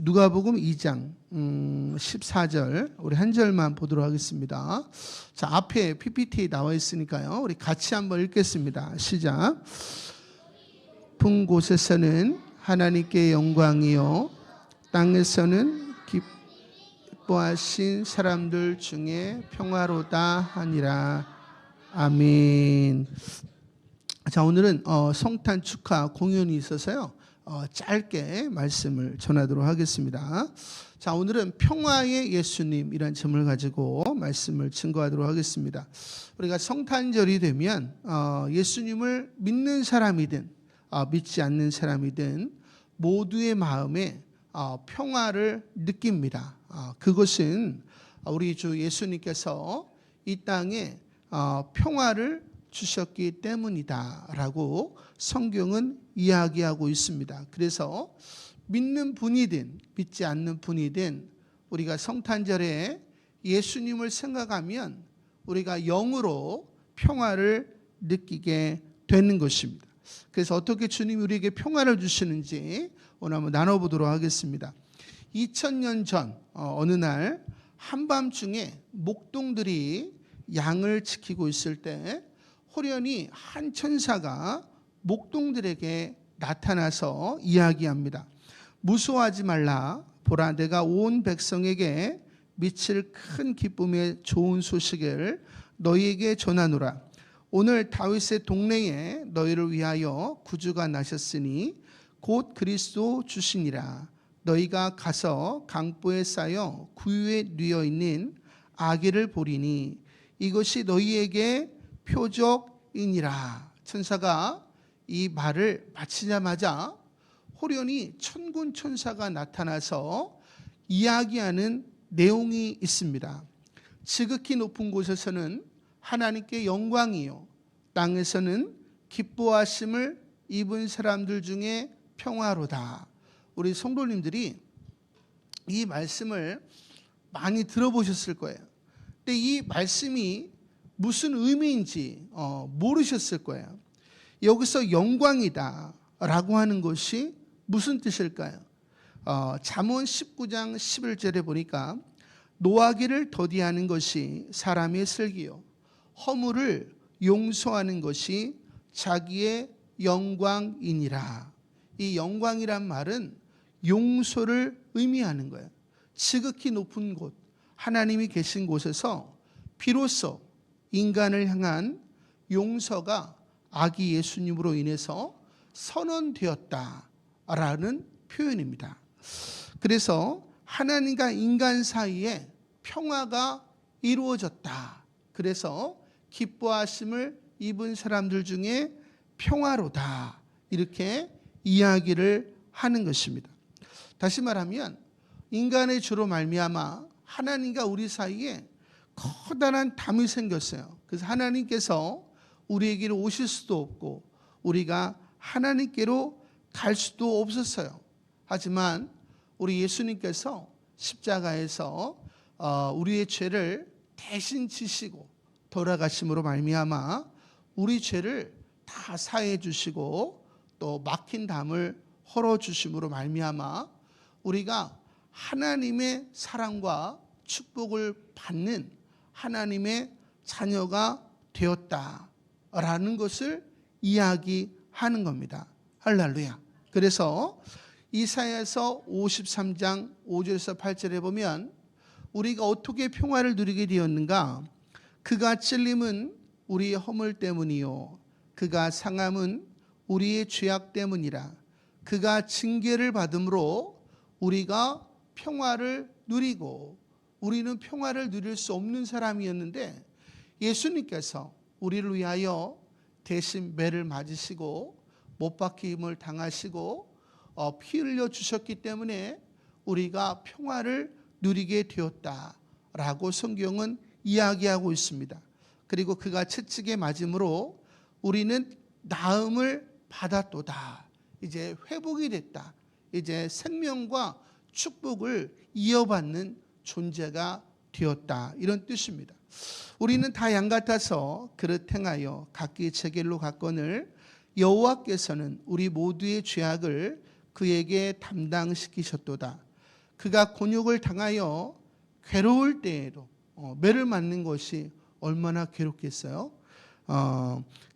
누가복음 2장 14절 우리 한 절만 보도록 하겠습니다. 자, 앞에 PPT에 나와 있으니까요. 우리 같이 한번 읽겠습니다. 시작. 높은 곳에서는 하나님께 영광이요 땅에서는 기뻐하신 사람들 중에 평화로다 하니라. 아멘. 자, 오늘은 성탄 축하 공연이 있어서요. 짧게 말씀을 전하도록 하겠습니다. 자, 오늘은 평화의 예수님이라는 점을 가지고 말씀을 증거하도록 하겠습니다. 우리가 성탄절이 되면 예수님을 믿는 사람이든 믿지 않는 사람이든 모두의 마음에 평화를 느낍니다. 그것은 우리 주 예수님께서 이 땅에 평화를 주셨기 때문이다라고 성경은 이야기하고 있습니다. 그래서 믿는 분이든 믿지 않는 분이든 우리가 성탄절에 예수님을 생각하면 우리가 영으로 평화를 느끼게 되는 것입니다. 그래서 어떻게 주님이 우리에게 평화를 주시는지 오늘 한번 나눠보도록 하겠습니다. 2000년 전 어느 날 한밤중에 목동들이 양을 지키고 있을 때 호련히 한 천사가 목동들에게 나타나서 이야기합니다. 무서워하지 말라. 보라, 내가 온 백성에게 미칠 큰 기쁨의 좋은 소식을 너희에게 전하노라. 오늘 다윗의 동네에 너희를 위하여 구주가 나셨으니 곧 그리스도 주시니라. 너희가 가서 강보에 쌓여 구유에 뉘어 있는 아기를 보리니 이것이 너희에게 표적이니라. 천사가 이 말을 마치자마자 호련히 천군 천사가 나타나서 이야기하는 내용이 있습니다. 지극히 높은 곳에서는 하나님께 영광이요 땅에서는 기뻐하심을 입은 사람들 중에 평화로다. 우리 성도님들이 이 말씀을 많이 들어보셨을 거예요. 근데 이 말씀이 무슨 의미인지 모르셨을 거예요. 여기서 영광이다 라고 하는 것이 무슨 뜻일까요? 잠언 19장 11절에 보니까 노하기를 더디하는 것이 사람의 슬기요 허물을 용서하는 것이 자기의 영광이니라. 이 영광이란 말은 용서를 의미하는 거예요. 지극히 높은 곳, 하나님이 계신 곳에서 비로소 인간을 향한 용서가 아기 예수님으로 인해서 선언되었다라는 표현입니다. 그래서 하나님과 인간 사이에 평화가 이루어졌다. 그래서 기뻐하심을 입은 사람들 중에 평화로다. 이렇게 이야기를 하는 것입니다. 다시 말하면 인간의 죄로 말미암아 하나님과 우리 사이에 커다란 담이 생겼어요. 그래서 하나님께서 우리에게로 오실 수도 없고 우리가 하나님께로 갈 수도 없었어요. 하지만 우리 예수님께서 십자가에서 우리의 죄를 대신 지시고 돌아가심으로 말미암아 우리 죄를 다 사해 주시고 또 막힌 담을 헐어 주심으로 말미암아 우리가 하나님의 사랑과 축복을 받는 하나님의 자녀가 되었다라는 것을 이야기하는 겁니다. 할렐루야. 그래서 이사야서 53장 5절에서 8절에 보면 우리가 어떻게 평화를 누리게 되었는가? 그가 찔림은 우리의 허물 때문이요 그가 상함은 우리의 죄악 때문이라. 그가 징계를 받음으로 우리가 평화를 누리고 우리는 평화를 누릴 수 없는 사람이었는데 예수님께서 우리를 위하여 대신 매를 맞으시고 못 박힘을 당하시고 피 흘려 주셨기 때문에 우리가 평화를 누리게 되었다라고 성경은 이야기하고 있습니다. 그리고 그가 채찍에 맞음으로 우리는 나음을 받았도다. 이제 회복이 됐다. 이제 생명과 축복을 이어받는 존재가 되었다. 이런 뜻입니다. 우리는 다 양 같아서 그릇 행하여 각기 제 길로 갔거늘 여호와께서는 우리 모두의 죄악을 그에게 담당시키셨도다. 그가 곤욕을 당하여 괴로울 때에도 매를 맞는 것이 얼마나 괴롭겠어요.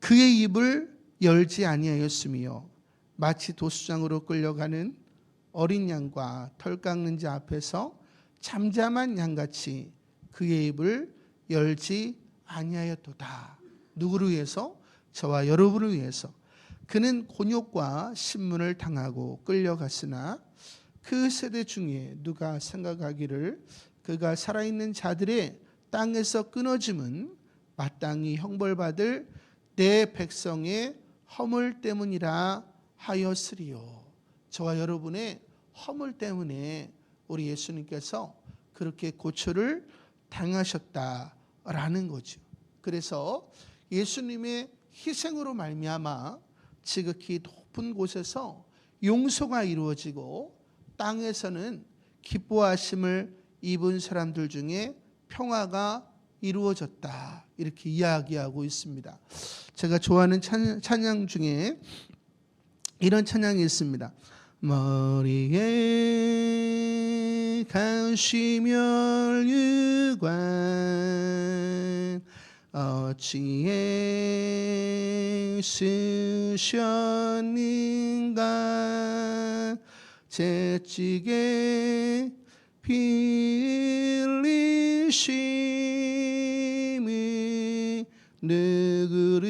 그의 입을 열지 아니하였으며 마치 도수장으로 끌려가는 어린 양과 털 깎는 자 앞에서 잠잠한 양같이 그의 입을 열지 아니하였도다. 누구를 위해서? 저와 여러분을 위해서. 그는 곤욕과 신문을 당하고 끌려갔으나 그 세대 중에 누가 생각하기를 그가 살아있는 자들의 땅에서 끊어짐은 마땅히 형벌받을 내 백성의 허물 때문이라 하였으리요. 저와 여러분의 허물 때문에 우리 예수님께서 그렇게 고초를 당하셨다라는 거죠. 그래서 예수님의 희생으로 말미암아 지극히 높은 곳에서 용서가 이루어지고 땅에서는 기뻐하심을 입은 사람들 중에 평화가 이루어졌다. 이렇게 이야기하고 있습니다. 제가 좋아하는 찬양 중에 이런 찬양이 있습니다. 머리에 가시멸 유관 어찌에 쓰셨는가 재찌개 빌리심이 누구를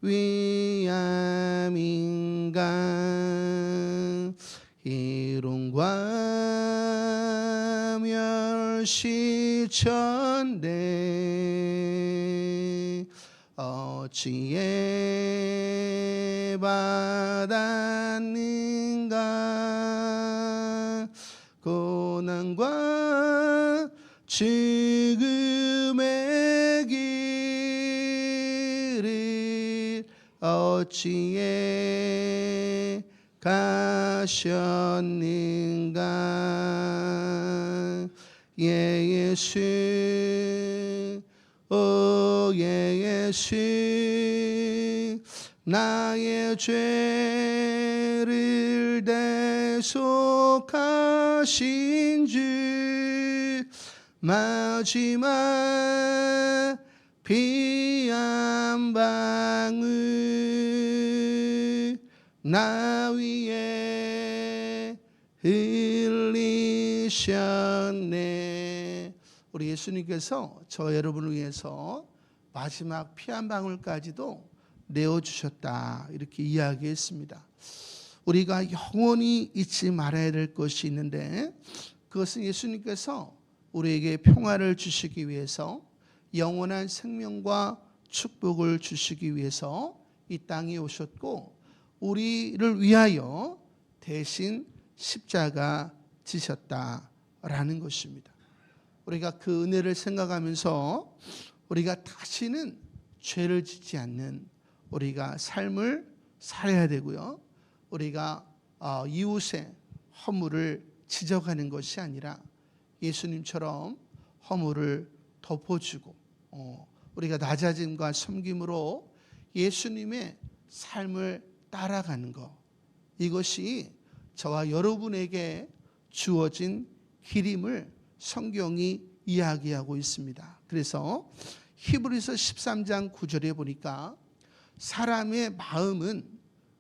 위함인가 희롱과 멸시천대 어찌에 받았는가 고난과 죽음의 길을 어찌에 가셨는가 예수 오 예수 나의 죄를 대속하신 주 마지막 피 한 방울 나 위에 흘리셨네. 우리 예수님께서 저 여러분을 위해서 마지막 피 한 방울까지도 내어주셨다. 이렇게 이야기했습니다. 우리가 영원히 잊지 말아야 될 것이 있는데 그것은 예수님께서 우리에게 평화를 주시기 위해서 영원한 생명과 축복을 주시기 위해서 이 땅에 오셨고 우리를 위하여 대신 십자가 지셨다라는 것입니다. 우리가 그 은혜를 생각하면서 우리가 다시는 죄를 짓지 않는 우리가 삶을 살아야 되고요. 우리가 이웃의 허물을 지적하는 것이 아니라 예수님처럼 허물을 덮어주고 우리가 낮아짐과 섬김으로 예수님의 삶을 따라가는 것, 이것이 저와 여러분에게 주어진 길임을 성경이 이야기하고 있습니다. 그래서 히브리서 13장 9절에 보니까 사람의 마음은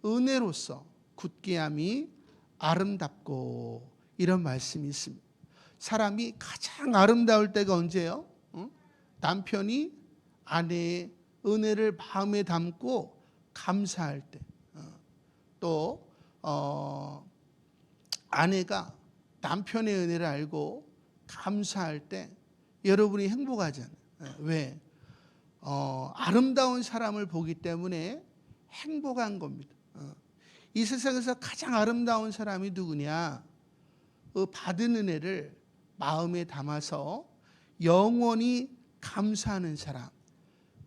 은혜로서 굳게함이 아름답고 이런 말씀이 있습니다. 사람이 가장 아름다울 때가 언제예요? 남편이 아내의 은혜를 마음에 담고 감사할 때, 또 아내가 남편의 은혜를 알고 감사할 때 여러분이 행복하잖아요. 왜? 아름다운 사람을 보기 때문에 행복한 겁니다. 이 세상에서 가장 아름다운 사람이 누구냐? 그 받은 은혜를 마음에 담아서 영원히 감사하는 사람,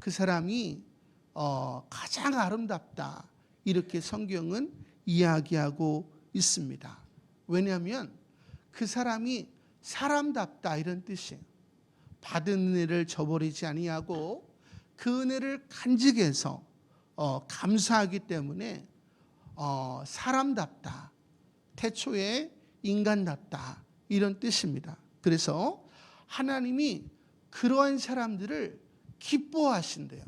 그 사람이 가장 아름답다. 이렇게 성경은 이야기하고 있습니다. 왜냐하면 그 사람이 사람답다 이런 뜻이에요. 받은 은혜를 저버리지 아니하고 그 은혜를 간직해서 감사하기 때문에 사람답다. 태초에 인간답다 이런 뜻입니다. 그래서 하나님이 그러한 사람들을 기뻐하신대요.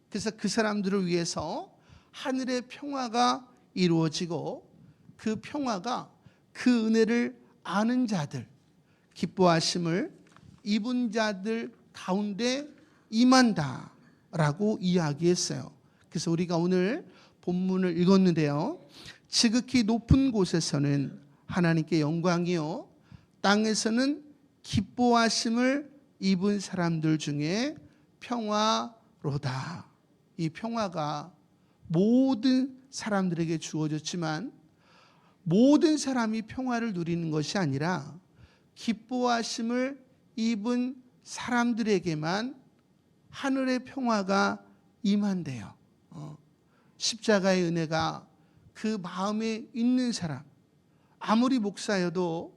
그래서 그 사람들을 위해서 하늘의 평화가 이루어지고 그 평화가 그 은혜를 아는 자들, 기뻐하심을 입은 자들 가운데 임한다라고 이야기했어요. 그래서 우리가 오늘 본문을 읽었는데요. 지극히 높은 곳에서는 하나님께 영광이요, 땅에서는 기뻐하심을 입은 사람들 중에 평화로다. 이 평화가 모든 사람들에게 주어졌지만 모든 사람이 평화를 누리는 것이 아니라 기뻐하심을 입은 사람들에게만 하늘의 평화가 임한대요. 십자가의 은혜가 그 마음에 있는 사람, 아무리 목사여도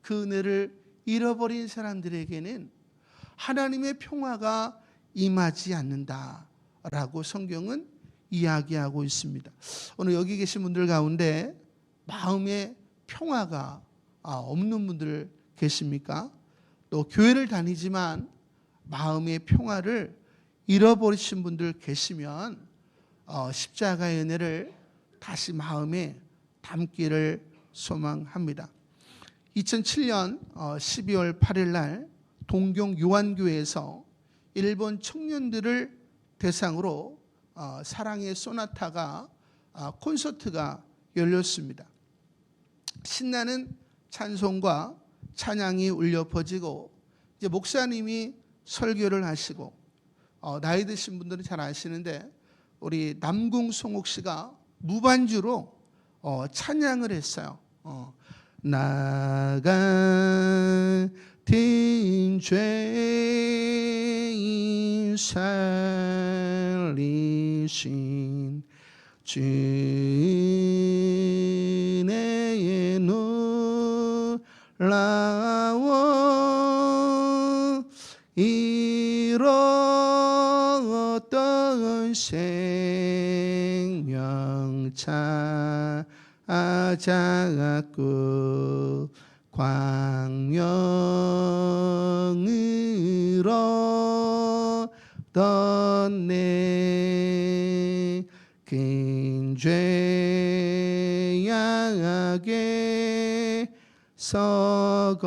그 은혜를 잃어버린 사람들에게는 하나님의 평화가 임하지 않는다라고 성경은 이야기하고 있습니다. 오늘 여기 계신 분들 가운데 마음에 평화가 없는 분들 계십니까? 또 교회를 다니지만 마음의 평화를 잃어버리신 분들 계시면 십자가의 은혜를 다시 마음에 담기를 소망합니다. 2007년 12월 8일 날 동경 요한교회에서 일본 청년들을 대상으로 사랑의 소나타가 콘서트가 열렸습니다. 신나는 찬송과 찬양이 울려 퍼지고 이제 목사님이 설교를 하시고 나이 드신 분들은 잘 아시는데 우리 남궁송옥 씨가 무반주로 찬양을 했어요. 나 같은 죄인 살리신 주의 놀라워 이뤘던 생명 찾았고 광명으로 얻던 내 큰 죄악에 썩은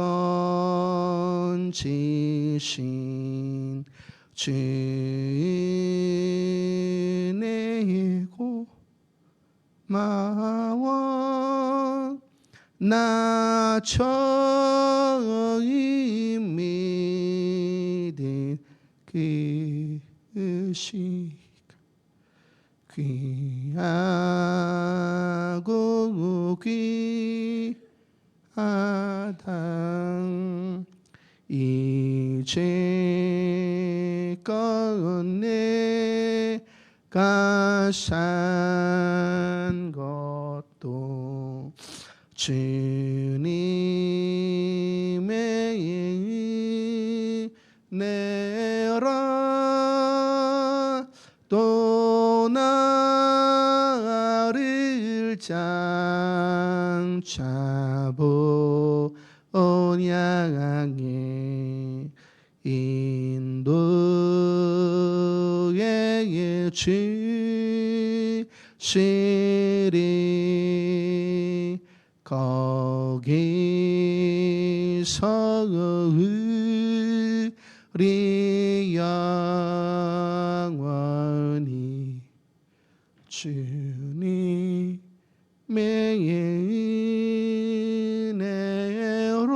주의 고마워 나 처음 믿은 그시 귀하고 귀하다 이제껏 내가 산 것도 주님의 은혜라 또 나를 장차보냐에 인도에 주시리 거기서 우리 영원히 주님의 은혜로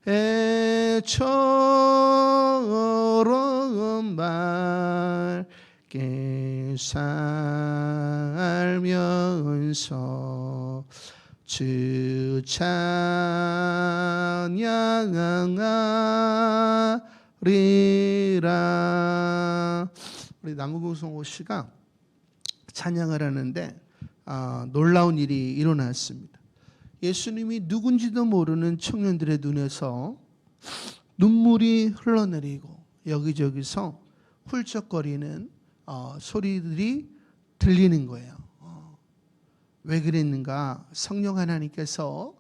애처럼 밝게 살면서 주 찬양하리라. 우리 남궁송옥 씨가 찬양을 하는데 놀라운 일이 일어났습니다. 예수님이 누군지도 모르는 청년들의 눈에서 눈물이 흘러내리고 여기저기서 훌쩍거리는 소리들이 들리는 거예요. 왜 그랬는가? 성령 하나님께서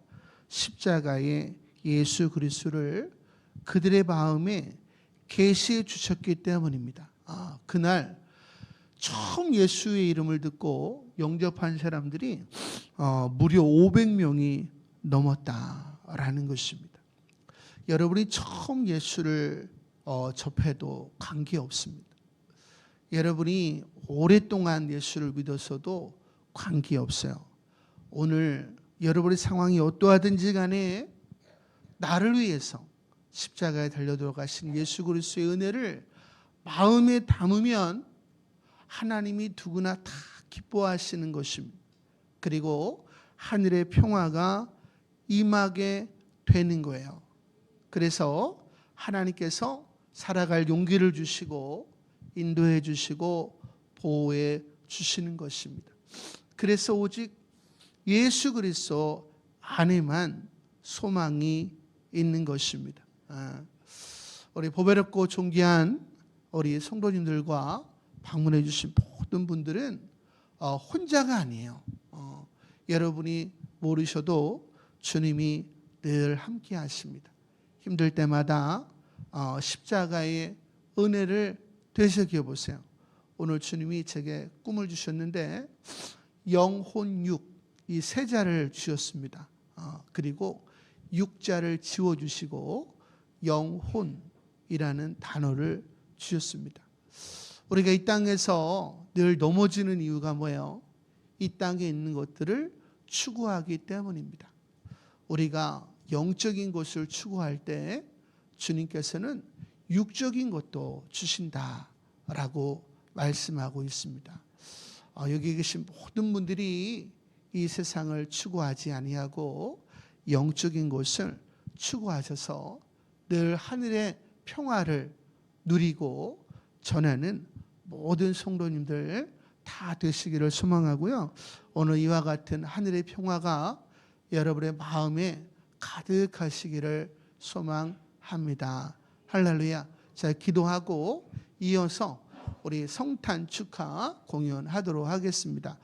십자가에 예수 그리스도를 그들의 마음에 계시해 주셨기 때문입니다. 그날 처음 예수의 이름을 듣고 영접한 사람들이 무려 500명이 넘었다라는 것입니다. 여러분이 처음 예수를 접해도 관계없습니다. 여러분이 오랫동안 예수를 믿었어도 관계없어요. 오늘 여러분의 상황이 어떠하든지 간에 나를 위해서 십자가에 달려 들어가신 예수 그리스도의 은혜를 마음에 담으면 하나님이 누구나 다 기뻐하시는 것입니다. 그리고 하늘의 평화가 임하게 되는 거예요. 그래서 하나님께서 살아갈 용기를 주시고 인도해 주시고 보호해 주시는 것입니다. 그래서 오직 예수 그리스도 안에만 소망이 있는 것입니다. 우리 보배롭고 존귀한 우리 성도님들과 방문해 주신 모든 분들은 혼자가 아니에요. 여러분이 모르셔도 주님이 늘 함께 하십니다. 힘들 때마다 십자가의 은혜를 되새겨 보세요. 오늘 주님이 제게 꿈을 주셨는데 영혼육 이 세 자를 주셨습니다. 그리고 육자를 지워주시고 영혼이라는 단어를 주셨습니다. 우리가 이 땅에서 늘 넘어지는 이유가 뭐예요? 이 땅에 있는 것들을 추구하기 때문입니다. 우리가 영적인 것을 추구할 때 주님께서는 육적인 것도 주신다라고 말씀하고 있습니다. 여기 계신 모든 분들이 이 세상을 추구하지 아니하고 영적인 것을 추구하셔서 늘 하늘의 평화를 누리고 전하는 모든 성도님들 다 되시기를 소망하고요. 오늘 이와 같은 하늘의 평화가 여러분의 마음에 가득하시기를 소망합니다. 할렐루야. 자, 기도하고 이어서 우리 성탄 축하 공연하도록 하겠습니다.